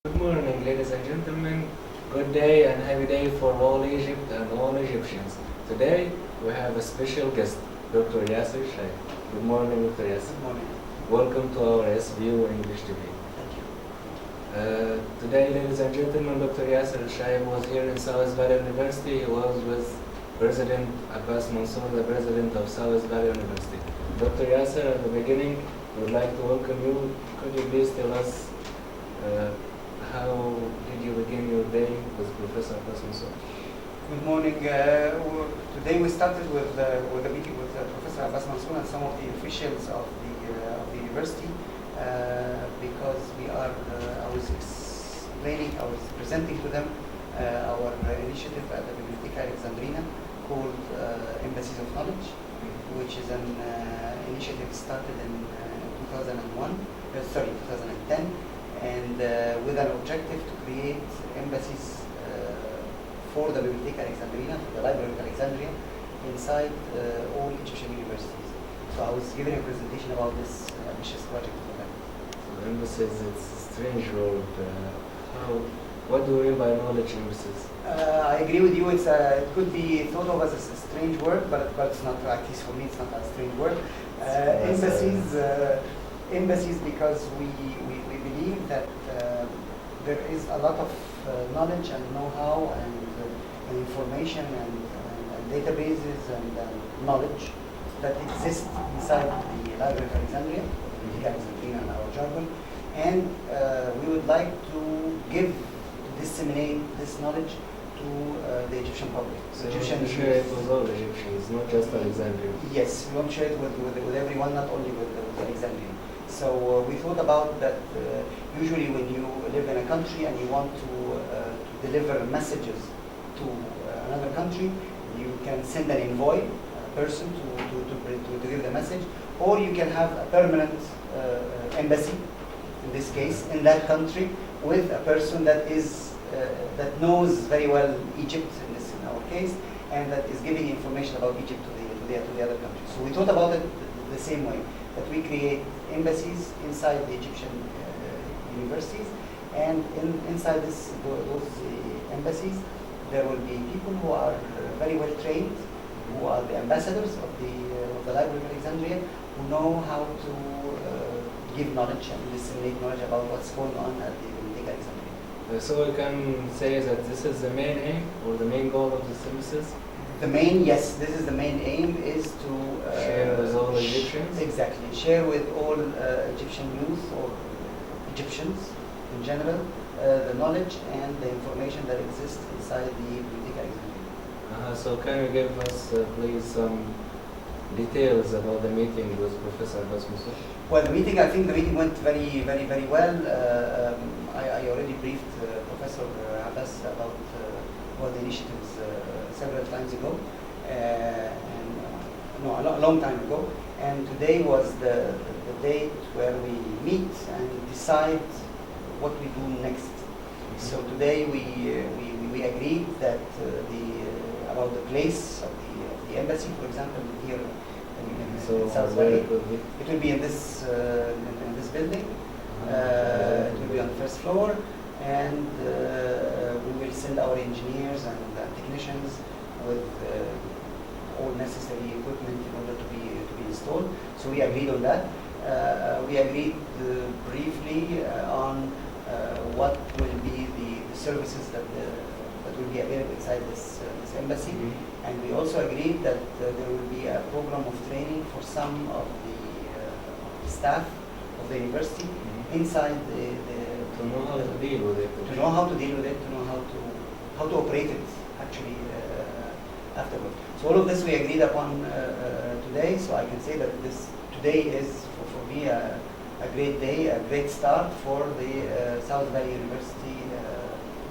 Good morning, ladies and gentlemen. Good day and happy day for all Egypt and all Egyptians. Today we have a special guest, Dr. Yasser Elshayeb. Good morning, Dr. Yasser. Good morning. Welcome to our SVU English TV. Thank you. Today, ladies and gentlemen, Dr. Yasser Elshayeb was here in South Valley University. He was with President Abbas Mansour, the president of South Valley University. Dr. Yasser, at the beginning, we would like to welcome you. Could you please tell us how did you begin your day with Professor Abbas Mansour? Good morning. Today we started with a meeting with Professor Abbas Mansour and some of the officials of the university because I was presenting to them our initiative at the Bibliotheca Alexandrina called Embassies of Knowledge, which is an initiative started in 2010, and with an objective to create embassies for the Bibliotheca Alexandrina, for the Library of Alexandria, inside all Egyptian universities. So I was giving a presentation about this ambitious project for them. So embassies, it's a strange word. What do you mean by knowledge embassies? I agree with you. It could be thought of as a strange word, but it's not. At least for me, it's not a strange word. Embassies, because we believe that there is a lot of knowledge and know-how and information and databases and knowledge that exist inside the Library of Alexandria, Alexandrina in our jargon, and we would like to disseminate this knowledge to the Egyptian public. So Egyptian share it with all Egyptians, not just Alexandria. Yes, we want to share it with everyone, not only with Alexandria. So we thought about that. Usually, when you live in a country and you want to deliver messages to another country, you can send an envoy, a person to give the message, or you can have a permanent embassy, in this case, in that country, with a person that knows very well Egypt, in our case, and that is giving information about Egypt to the other countries. So we thought about it the same way, that we create embassies inside the Egyptian universities, and inside those embassies there will be people who are very well trained, who are the ambassadors of the Library of Alexandria, who know how to give knowledge and disseminate knowledge about what's going on at the Bibliotheca Alexandria. So we can say that this is the main aim or the main goal of the services? Yes, this is the main aim, is to share with all Egyptians? Exactly, share with all Egyptian youth or Egyptians in general the knowledge and the information that exists inside the Bibliotheca Alexandria. So can you give us please some details about the meeting with Professor Abbas Mansour? Well, I think the meeting went very, very, very well. I already briefed Professor Abbas about the initiatives several times ago, a long time ago. And today was the date where we meet and decide what we do next. So today we agreed that about the place of the embassy, for example, here in South Valley. It will be in this building. It will be on the first floor, and we will send our engineers and technicians with all necessary equipment in order to be installed. So we agreed on that. We agreed briefly on what will be the services that will be available inside this embassy. And we also agreed that there will be a program of training for some of the staff of the university inside to know how to deal with it. To know how to deal with it, to know how to operate it actually afterwards. So all of this we agreed upon today. So I can say that today is for me a great day, a great start for the South Valley University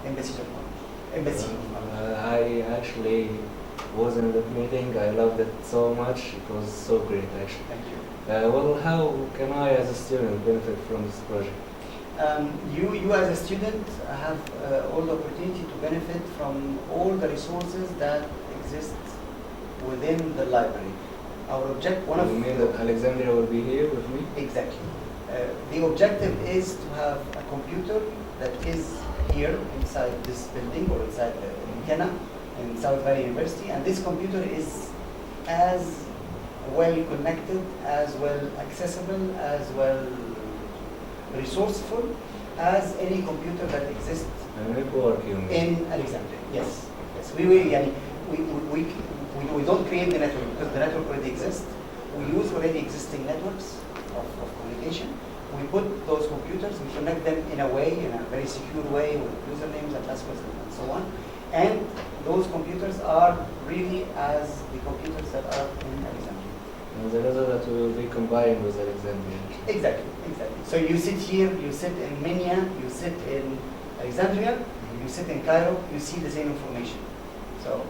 Embassy of Knowledge. I actually was in that meeting. I loved it so much. It was so great, actually. Thank you. Well, how can I, as a student, benefit from this project? You as a student have all the opportunity to benefit from all the resources that exist within the library. Our object, You mean that Alexandria will be here with me? Exactly. The objective is to have a computer that is here inside this building or inside the antenna in South Valley University, and this computer is as well connected, as well accessible, as well resourceful as any computer that exists in Alexandria. Yes, yes. We don't create the network because the network already exists. We use already existing networks of communication. We put those computers, we connect them in a way, in a very secure way with usernames and passwords and so on. And those computers are really as the computers that are in Alexandria. And the result that will be combined with Alexandria. Exactly, exactly. So you sit here, you sit in Minya, you sit in Alexandria, you sit in Cairo, you see the same information. So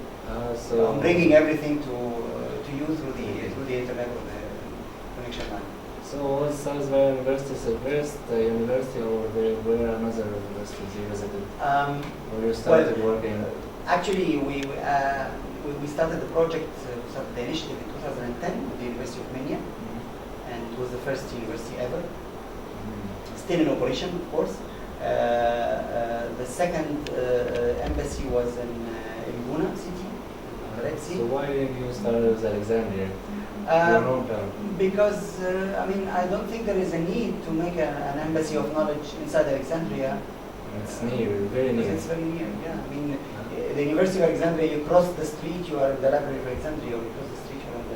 I'm bringing everything to you through the internet or the connection line. So was South Valley University the first university, or there were another universities you visited? Or you started working? Actually, we started the project, started the initiative in 2010 with the University of Minya, and it was the first university ever. Still in operation, of course. The second embassy was in Guna city, Red Sea. So why did you start with Alexandria? Because I don't think there is a need to make an embassy of knowledge inside Alexandria. It's near, very near. It's very near, yeah. The University of Alexandria, you cross the street, you are in the Library of Alexandria, or you cross the street, you are in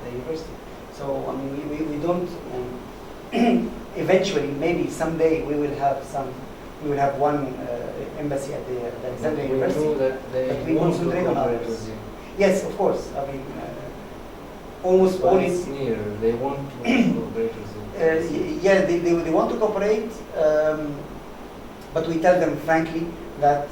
the university. So, we don't, eventually, maybe someday, we will have one embassy at the Alexandria University. We know that they want to cooperate with you. Yes, of course. Almost all it's near. They want to cooperate with you. Yeah, they want to cooperate, but we tell them frankly that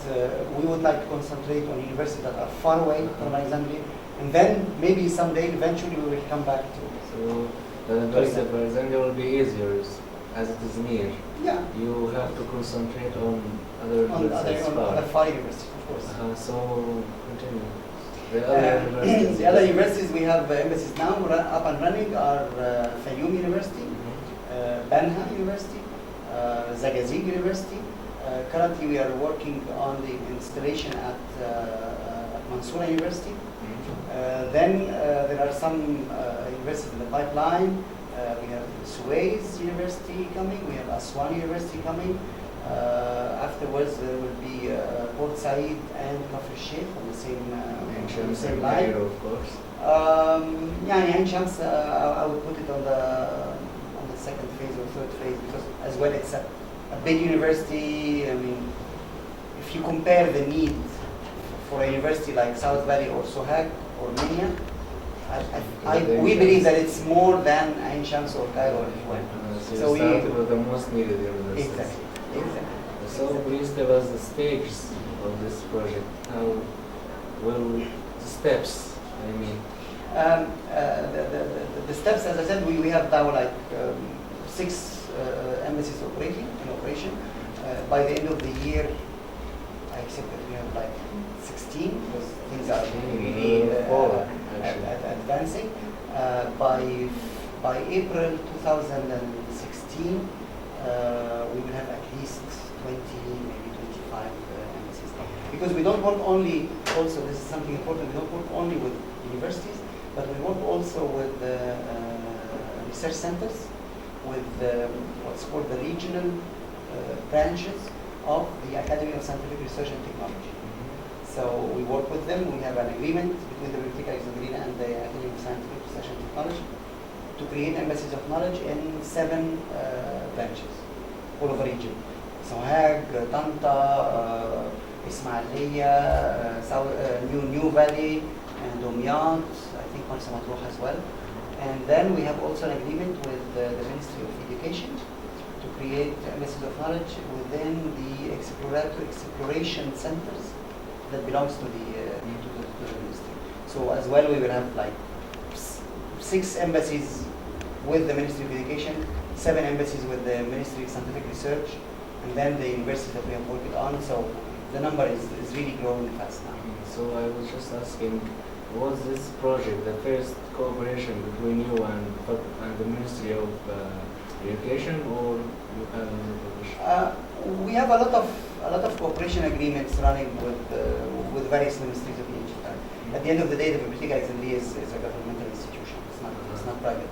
we would like to concentrate on universities that are far away from Alexandria, and then maybe someday, eventually, we will come back to. So the University of Alexandria will be easier as it is near. Yeah. You have to concentrate on other universities on other far universities, of course. So continue. The other universities we have embassies now up and running are Fayoum University, Banha University, Zagazig University. Currently we are working on the installation at Mansoura University. Then there are some universities in the pipeline. We have Suez University coming, we have Aswan University coming. Afterwards there will be Port Said and Kafr Sheikh on the same line. Of course. Ain Shams, I would put it on the second phase or third phase, because as well it's a big university. If you compare the need for a university like South Valley or Sohag or Minya, we believe that it's more than Ain Shams or Cairo or Ikhwan. So we started with the most needed universities. Exactly. So please tell us the stages of this project. How will the steps? The steps, as I said, we have now like 6 embassies in operation. By the end of the year, I expect that we have like 16, because things are really advancing. By April 2016, we will have at least 20, maybe 25 embassies. Because we don't work only, also this is something important, we don't work only with universities, but we work also with research centers, with what's called the regional branches of the Academy of Scientific Research and Technology. So we work with them, we have an agreement between the Bibliotheca Alexandrina and the Academy of Scientific Research and Technology to create embassies of knowledge in 7 branches all over the region. Sohag, Tanta, Ismailia, New Valley, and Dumyat, I think Marsa Matruh as well. And then we have also an agreement with the Ministry of Education to create embassies of knowledge within the exploration centers that belongs to the ministry. So as well, we will have like 6 embassies with the Ministry of Education, 7 embassies with the Ministry of Scientific Research, and then the universities that we have worked on. So the number is really growing fast now. So I was just asking, was this project the first cooperation between you and the Ministry of education, or you can publish? We have a lot of cooperation agreements running with various ministries of Egypt. At the end of the day, the Bibliotheca Alexandria is a governmental institution. It's not private.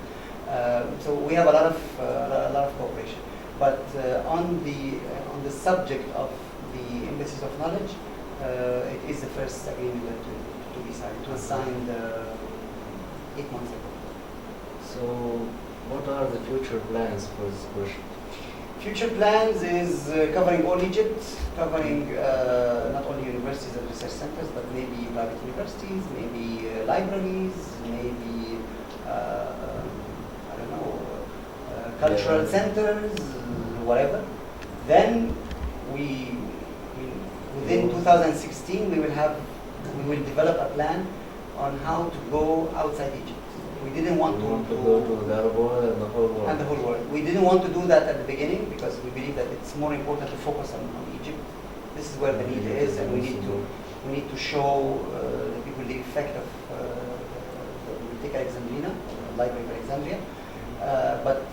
So we have a lot of cooperation. But on the subject of the embassies of knowledge, it is the first agreement to be signed. It was signed 8 months ago. So, what are the future plans for this project? Future plans is covering all Egypt, covering not only universities and research centers, but maybe private universities, maybe libraries, maybe I don't know, cultural centers, whatever. Then within 2016 we will develop a plan on how to go outside Egypt. We didn't want to go to the Arab world and the whole world. And the whole world. We didn't want to do that at the beginning because we believe that it's more important to focus on Egypt. This is where the need is, and we need to show the people the effect of the Bibliotheca Alexandrina, Library of Alexandria. But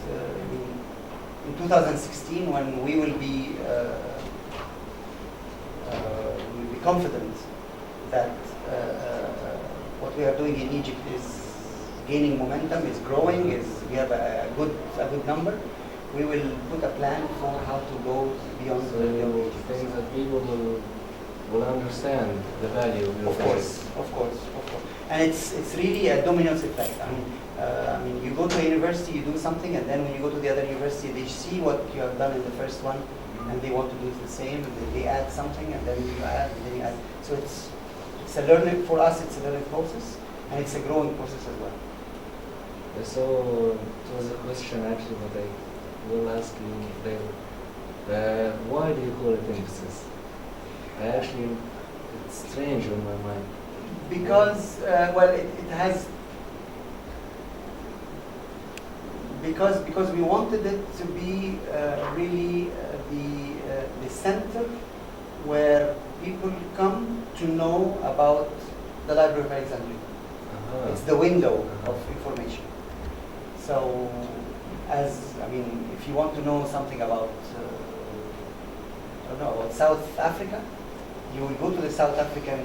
in 2016, when we will be confident that what we are doing in Egypt is gaining momentum, is growing, we have a good number, we will put a plan for how to go beyond Egypt. Things that people will understand the value of your Of course. And it's really a domino effect. I mean, you go to a university, you do something, and then when you go to the other university, they see what you have done in the first one, and they want to do the same, and they add something, and then you add, and then you add. So it's a learning, for us, it's a learning process, and it's a growing process as well. So it was a question actually that I will ask you later. Why do you call it emphasis? It's strange in my mind. Because, it has, because we wanted it to be really the center where people come to know about the Library of Alexandria. It's the window of information. So, if you want to know something about, about South Africa, you will go to the South African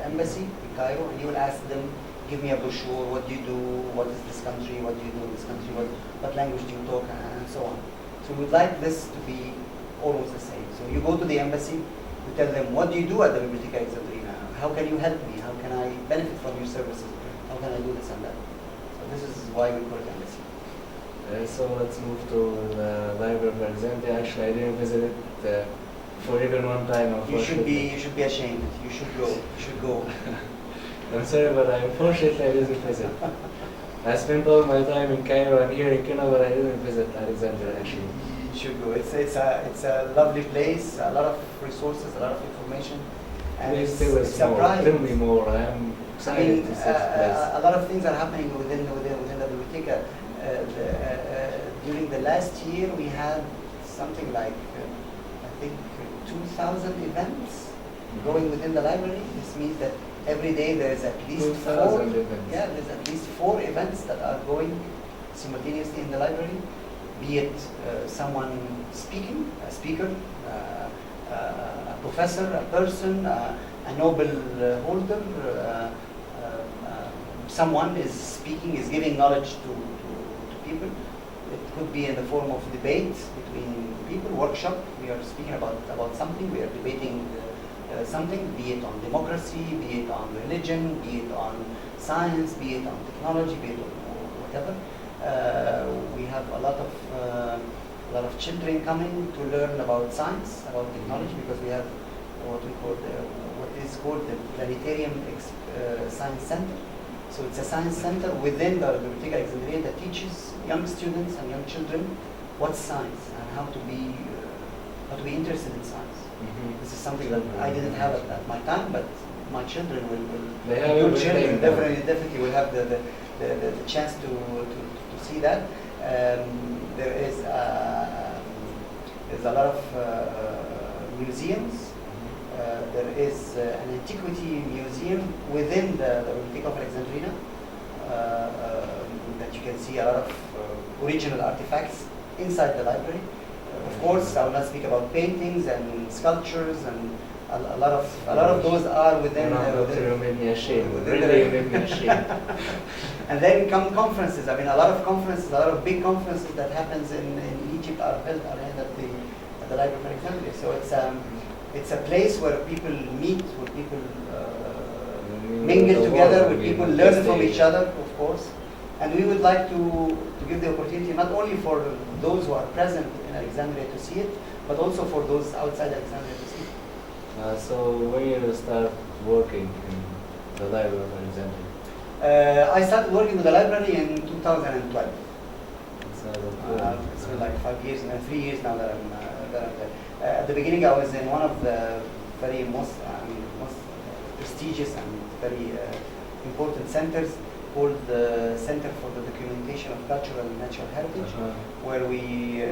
embassy in Cairo, and you will ask them, give me a brochure, what do you do, what is this country, what do you do in this country, what language do you talk, and so on. So we would like this to be almost the same. So you go to the embassy, you tell them, what do you do at the Bibliotheca Alexandrina? How can you help me? How can I benefit from your services? How can I do this and that? So this is why we call it embassy. So let's move to the Library of Alexandria. Actually, I didn't visit it for even one time. You should be ashamed. You should go. You should go. I'm sorry, but unfortunately I didn't visit. I spent all my time in Cairo and here in Kenya, but I didn't visit Alexandria actually. You should go. It's a lovely place. A lot of resources, a lot of information. And Please tell me more. I am excited to see this place. A lot of things are happening within the Bibliotheca. During the last year, we had something like, I think, 2,000 events going within the library. This means that every day there's at least 4 events. Yeah, there's at least 4 events that are going simultaneously in the library. Be it someone speaking, a speaker, a professor, a person, a Nobel holder, someone is speaking, is giving knowledge to people. It could be in the form of debate between people, workshop. We are speaking about something, we are debating something, be it on democracy, be it on religion, be it on science, be it on technology, be it on whatever. We have a lot of children coming to learn about science, about technology, because we have what is called the Planetarium Science Center. So it's a science center within the Bibliotheca Alexandria that teaches young students and young children what's science and how to be interested in science. This is something that I didn't have at my time, but my children will. Your children definitely will have the chance to see that. There's a lot of museums. There is an antiquity museum within the Bibliotheca of Alexandria that you can see a lot of original artifacts inside the library. Of course, I will not speak about paintings and sculptures, and a lot of those are within. Doctor, you made me ashamed. within Really, you made me ashamed. And then come conferences. I mean, a lot of conferences, a lot of big conferences that happens in Egypt are held at the Library of Alexandria. So it's a place where people meet, where people mingle together, where people learn from each other, of course. And we would like to give the opportunity not only for those who are present in Alexandria to see it, but also for those outside Alexandria to see it. So when you start working in the Library of Alexandria? I started working with the library in 2012. It's been like 5 years, 3 years now that I'm there. At the beginning, I was in one of the very most prestigious and very important centers called the Center for the Documentation of Cultural and Natural Heritage, where we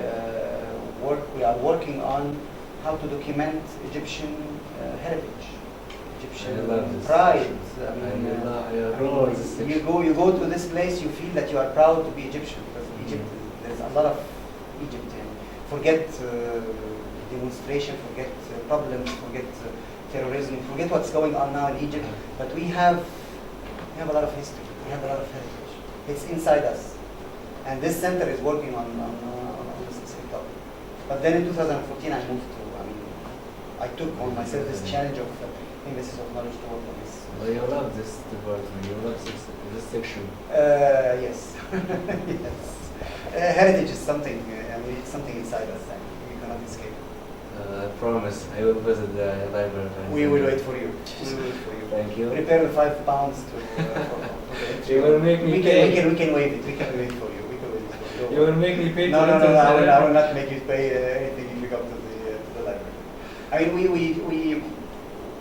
are working on how to document Egyptian heritage, Egyptian pride. You go to this place, you feel that you are proud to be Egyptian, because Egypt, there's a lot of Egypt. Forget demonstration, forget problems, forget terrorism, forget what's going on now in Egypt. But we have a lot of history. We have a lot of heritage. It's inside us, and this center is working on this specific topic. But then in 2014, I moved to. I took on myself this challenge of Embassies of Knowledge to work on this. Well, you love this department. You love this section. Yes. Yes. Heritage is something. It's something inside us, and we cannot escape. I promise I will visit the library. We will wait for you. We will wait for you. Thank you. Prepare the £5 to. You will make me pay. We can wait it. We can wait for you. We can wait for you. You will make me pay. No. I will not make you pay anything if you come to the library. I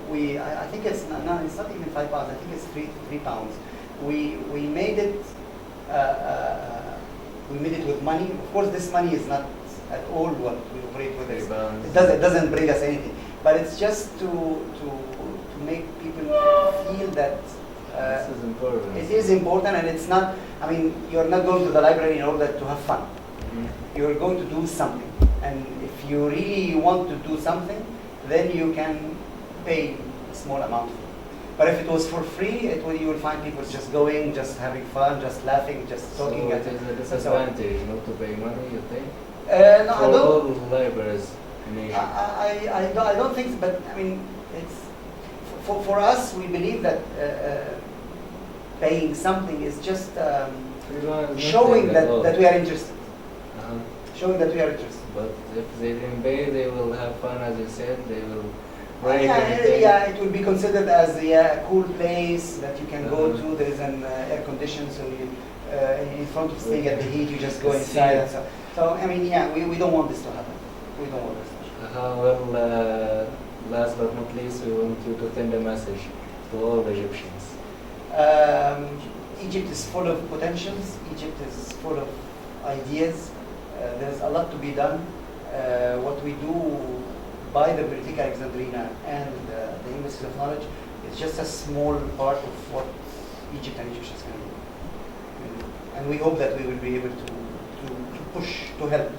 mean, I think it's not even £5. I think it's £3. We made it. We made it with money. Of course, this money is not at all what we operate with. It doesn't bring us anything. But it's just to make people feel that this is important. It is important, and it's not. I mean, you're not going to the library in order to have fun. You're going to do something, and if you really want to do something, then you can pay a small amount. But if it was for free, you will find people just going, just having fun, just laughing, just talking. So it is a disadvantage not to pay money, you think? No, for I don't. All libraries in Asia. I don't think so, but I mean, it's for us. We believe that paying something is just showing that we are interested. Showing that we are interested. But if they didn't pay, they will have fun, as you said. They will. It will be considered as a cool place that you can go to. There is an air condition, so you, in front of staying at the heat, you just go inside. And so I mean, we don't want this to happen. We don't want this to happen. Well, last but not least, we want you to send a message to all the Egyptians. Egypt is full of potentials. Egypt is full of ideas. There's a lot to be done. What we do by the Bibliotheca Alexandrina and the Embassies of Knowledge is just a small part of what Egypt and Egyptians can do. And we hope that we will be able to push, to help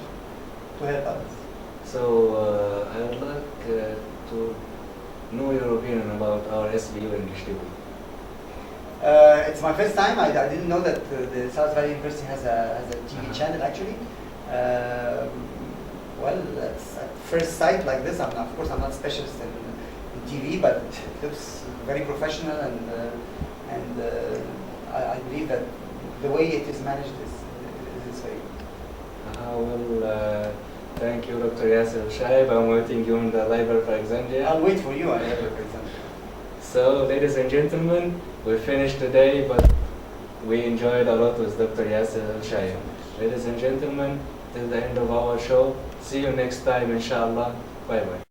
others. So I would like to know your opinion about our SVU English TV. It's my first time. I didn't know that the South Valley University has a TV channel actually. Well, that's at first sight like this. Of course, I'm not specialist in TV, but it looks very professional, and I believe that the way it is managed is very good. Thank you, Dr. Yasser Elshayeb. I'm waiting you in the Library of Alexandria. I'll wait for you at the Library of Alexandria. So, ladies and gentlemen, we finished today, but we enjoyed a lot with Dr. Yasser Elshayeb. Ladies and gentlemen, till the end of our show. See you next time, inshallah. Bye-bye.